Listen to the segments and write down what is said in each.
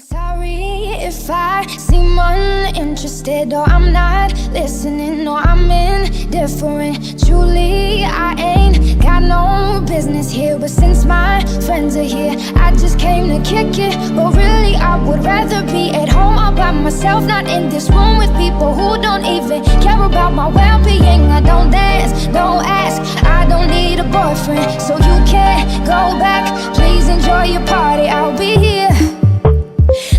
Sorry if I seem uninterested, or I'm not listening, or I'm indifferent. Truly, I ain't got no business here, but since my friends are here, I just came to kick it. But really, I would rather be at home all by myself, not in this room with people who don't even care about my well-being. I don't dance, don't ask, I don't need a boyfriend, so you can't go back. Please enjoy your party, I'll be here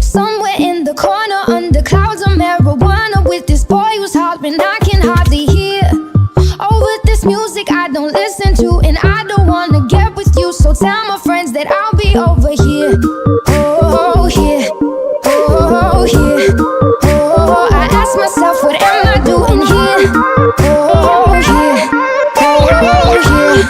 somewhere in the corner under clouds of marijuana with this boy who's hollering I can hardly hear. Over this music I don't listen to, and I don't wanna get with you, so tell my friends that I'll be over here. Oh, here, oh, here, oh, I ask myself, what am I doing here? Oh, here, oh, here,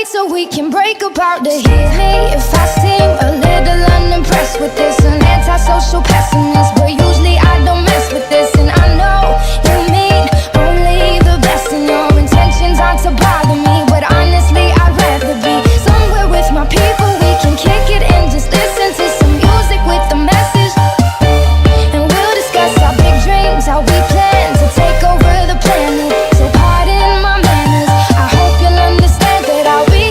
so we can break apart to hear me if I seem a little unimpressed with this. An antisocial pessimist, but usually I don't mess with this. And I know you mean only the best, and your intentions aren't to bother me, but honestly I'd rather be somewhere with my people. We can kick it and just listen to some music with a message, and we'll discuss our big dreams, how we plan to take over the planet. So pardon my manners, I hope you'll understand that I'll be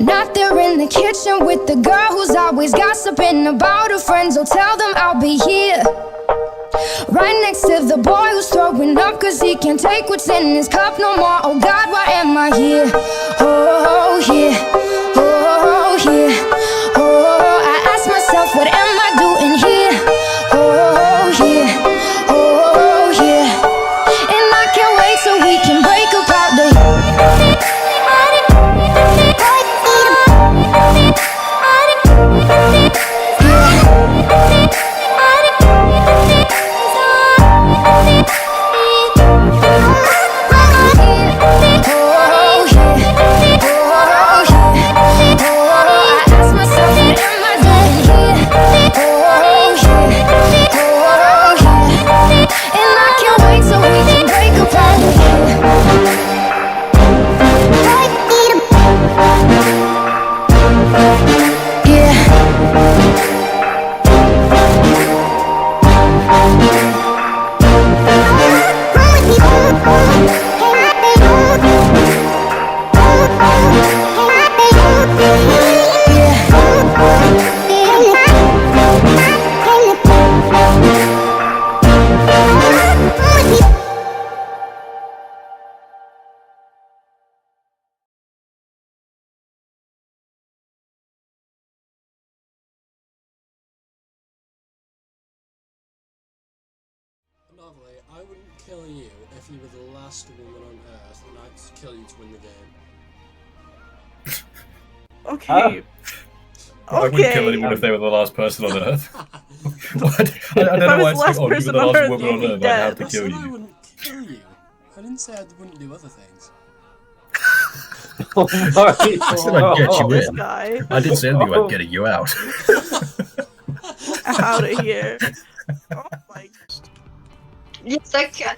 not there in the kitchen with the girl who's always gossiping about her friends. Oh, tell them I'll be here right next to the boy who's throwing up cause he can't take what's in his cup no more. Oh God, why am I here? Oh, here, oh, here, oh, I ask myself, what am I doing here? Oh, here, oh, here, and I can't wait so we can break apart the Lovely, I wouldn't kill you if you were the last woman on Earth, and I'd kill you to win the game. Okay. I wouldn't kill anyone if they were the last person on Earth. I don't know why it's like, oh, you were the last woman on Earth, I'd have to kill I you. wouldn't kill you. I didn't say I wouldn't do other things. I said I'd get you This in. guy. I didn't say anything about getting you out. Out of here. Oh my. Yes, I can.